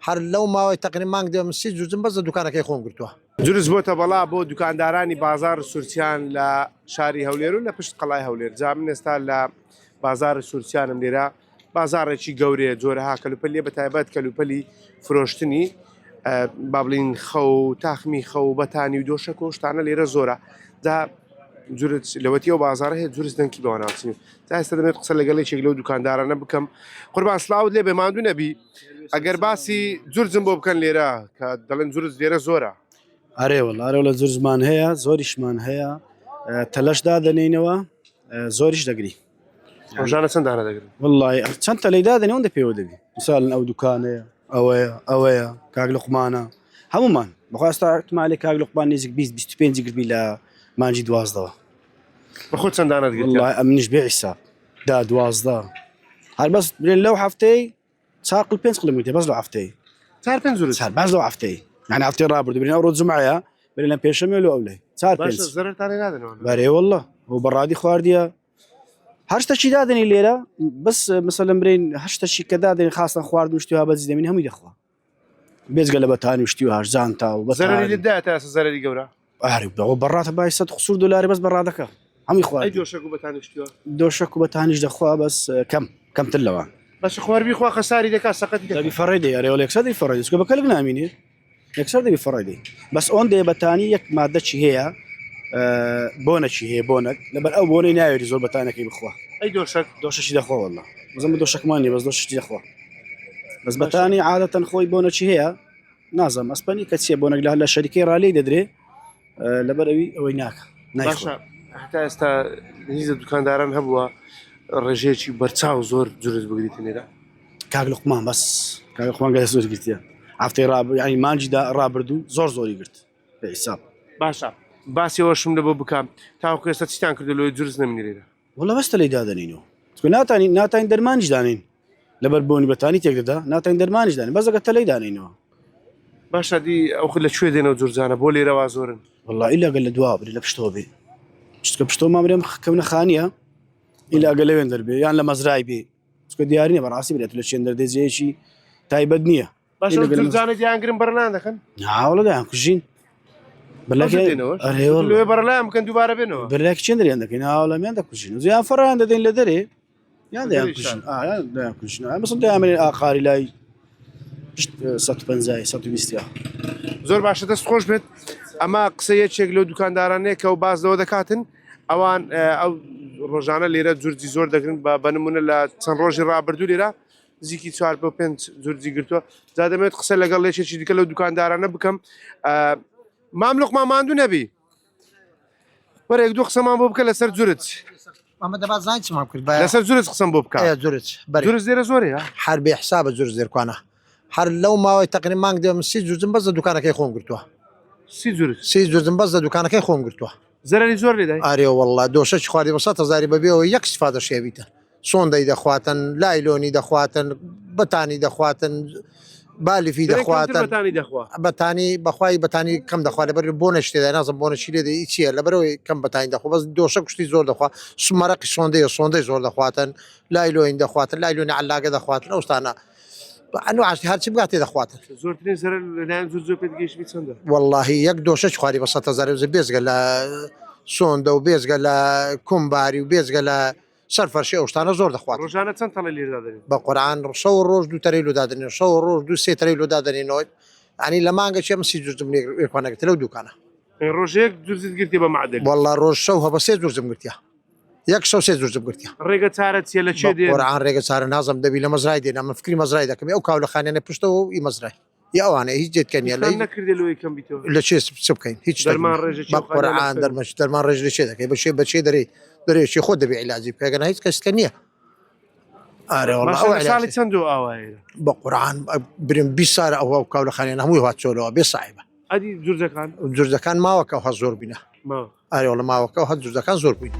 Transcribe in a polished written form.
هەر لەو ماوەی تقریبا مانگ دێ سی جوزم بەس لە دوکانەکەی خۆم گرتووە. دروست بۆتە بەڵا بۆ دوکاندارانی بازار سوورچیان لە شاری هەولێر و لە پشت قەڵای هەولێر. جا من ئێستا لە بازار سوورچیانم لێرە بازارێکی گەورەیە جۆرەها کەلوپەلیە بە تایبەت کەلوپەلی فرۆشتنی با بڵین خەو تاخمی خەو بەتانی و دۆشەک و شتانە لێرە زۆرە. جا جورت لەوەتیەوە بازارە هەیە جورست دەنگی بەوە ناوچین. جا ئێستا دەبێت قسە لەگەڵێکێک لەو دوکاندارانە بکەم. قوربان سڵاوت لێ بێ ماندوو نەبی ئەگەر باسی جورجم بۆ بکەن لێرە کە دەڵێن جورج لێرە زۆرە. ئەرێ وەڵ ئەرێ لە جورجمان هەیە زۆریشمان هەیە تەلەش دادەنینەوە زۆریش دەگری. ڕۆژانە چەند دانە دەگرن؟ وڵی چەند تەلەی دادەنێ ئەوەندە پێوە دەبی. مثال ئەو دوکانەیە ئەوەیە کاک لوقمانە هەمومان بەخواستا احتمالی کاک لوقمان نزیک 20-25 گربی لە مانجی 12ەوە. بەخۆ چەند دانە دەگرن؟ وڵی ئەمنیش بێ حیساب دا 12 هەر بەس برێن لەو هەفتەی 4 5 کیلومتر بەس لەو هەفتەی 4-5 جورج بەس لەو هەفتەی يعني هەفتەی ڕابردوو برێن ئەو ڕۆژ جومعەیە برێن لە پێشەمێ لەو ئەولەی 4 5 زەرتانی نادەنەوە. بەرێ وەڵڵە و بەڕادی خواردیە هەر شتێکی دادنی لێرە بەس مەسەلەن برین هەر شتێکی کە دادنی خاستن خواردن و شتیوا بەجێ دەمین هەمووی دەخوا بێجگە لە بەتانی و شتی و هەرزان تا و زەرری لێدایە تا ئێستا زەرری گەورە؟ ئاری بەوە بەڕاتە بای 100 خسوور دلاری بەس بەڕادەکە هەمووی خوارد. ئەی دۆشەک و بەتانی شتیوە؟ دۆشەک و بەتانیش دەخوا بەس کەمتر لەوان. بەس خواردبی خوا خەساری دەکات سەقەتی دەکات. دەبی فەڕێ دەی ئەرێ وەڵ یەکسەر دەی فەڕێ دەی بەکەلک نامینێ یەکسەر دەبی فەڕێ دەی بەس ئەوەن دەیە بەتانی یەک مادەچی هەیە بۆنەکی هەیە بۆنەک لەبەر ئەو بۆنەی ناوێری زۆر بەتانەکەی بخوا. ئەی دۆشەک دۆشەشی دەخوا وەڵڵا بەزەمە دۆشەکمان نیە بەس دۆشەشی دەخوا بەس بەتانی عادەتەن خۆی بۆنەچی هەیە نازم ئەسپەنی کە چیە بۆنەک لە شەریکەی ڕالی دەدرێ لەبەر ئەوەی ناکە باشە هەتا ئێستا هیچ دوکانداران هەبووە ڕێژەیەکی بەرچاو زۆر جورت بگریتن لێرە؟ کاک لوقمان بەس کاک لوقمان گەلە زۆر گرتیە هەفتەی ینی مانجیدا ڕابردوو زۆری گرت بە حیساب. باشە باسی ئەوەشم لە بۆ بکەم تاوەکو ئێستا چیتان کردو لەوەی جورست نەمینی لێرە؟ وەڵڵا بەس تەلەی دادەنینەوە ناتانین دەرمانیش دانین لەبەر بۆنی بەتانی تێک دەدا ناتانین دەرمانیش دانین بەس ئەگەر تەلەی دانینەوە. باشە دی ئەو لەکوێ دێنەوە جورجانە بۆ لێرەوا زۆرن؟ وەڵڵا ئیلاگەل لە دوا بێ لە پشتەوە بێ چکە پشتەوە مامرێم کەونە خانیە ئیلاگە لەوێن دەربێ یان لە مەزرای بێ چکە دیاری نیە بەڕاستی برێت لە چێن دەردێجەیەکی تایبەت نییە. باشە جورجانە دیانگرن بەرلان دەکەن؟ ناوەڵە دایان کوژین لێ بەرلایان بکەن دووبارە بێنەوە بەرلاکی چێن دەریان دەکەین ناوەڵامیان دەکوژین زیان فەڕیان دەدەین لە دەرێ یان دەیان کوژن مەسڵ دەیامێنێن ئاقاری لای 150 120. زۆر باشە دەست خۆش بێت ئەمە قسە یەکێک لەو دوکاندارانەیە کە و باز لەوە دەکاتن ئەوان ئەو ڕۆژانە لێرە جورجی زۆر دەگرن بە نمونە لە چەند ڕۆژی ڕابردوو لێرە نزیکی 4-5 جورجی گرتووە. جا دەمێت قسە لەگەڵ لێشێکی دیکە لەو دوکاندارانە بکەم. مام لوقمان ماندوو نەبی وەرە یەک دوو قسەمان بۆ بکە لەسەر جورج. ئەمە دەبات زانین چمان کرد لەسەر جورج قسەم بۆ بکە. جورج لێرە زۆرەیە هەر بێ حسابە جورج زێرکوانە هەر لەو ماوەی تقریبا مانگ دێ سی جوزم بەس لە دوکانەکەی خۆم گرتووە. سی جوزم بەس لە دوکانەکەی خۆم گرتووە. زەرری زۆر لێدای؟ ئارێ وەڵڵا دۆشەی خواردی بە 100,000 بەبێەوە یەک استفادە شێویتە سۆندەی دەخواتن لایلۆنی دەخواتن بەتانی دەخواتن بالیفی دەخواتن بەتانی بەخوای بەتانی کەم دەخوات لەبەر بۆ نەشتێدا نازم بۆ نەشی لێدەی چییە لەبەرەوەی کەم بەتانی دەخوا بەس دۆشە کوشتی زۆر دەخوات سمەرەقی سۆندەی زۆر دەخواتن لایلۆین دەخواتن لایلۆنی علاگە دەخواتن ئەو شتانە ئەنواعی هەرچی بگات تێ دەخواتن. زۆرترین زەرەر لەلایەن زۆر پێت گەیشتبی چەندە؟ وەڵڵاهی یەک دۆشەی خواری بە 100,000 بێزگە لە سۆندە و بێزگە لە کومباری و بێزگە لە سەرفەرشی ئەو شتانە زۆر دەخوات. ڕۆژانە چەند تەڵە لێرە دادەنین؟ بە قورئان شەو ڕۆژ 2 تەرەی لۆ دادەنین شەو ڕۆژ 2-3 تەرەی لۆ دادەنینەوە ینی لە مانگە چێمە سی جوزم لێکوانەکەێت لەو دوکانە. ڕۆژێک جورجت گرتی بە معدل؟ وەڵڵا ڕۆژ شەو هەبە 3 جوزم گرتیا یەک شەو 3 جوزم گرتیا. ڕێگە چارە چیە لە چێ دێن؟ قورئان ڕێگە چارە نازم دەبی لە مەزرای دێن ئەمە فکری مەزرای دەکەم ئەو کاولەخانیانە پشتەوە و ئی مەزرای یا ئەوانە هیچ جێتکە نیە نەکردێ لەوەی کەم بیتەوە لە چێ چ بکەین هیچ بە قورئان دەرمان ڕێژ لە چێ دەکەی بەچێ دەرێکی خۆ دەبێ عیلاجی بکەگەن هیچ کەسکە نییە. ساڵی چەند ئاوایە بە قورئان برم 20 سال ئەو کاولەخانیان هەمووی هاتچۆلەوە بێ ساحیبە. ئەدی جورجەکان جورجەکان ماوەکە هە زۆر بینە ئارێ وڵە ماوەکە هە جورجەکان زۆر بووین.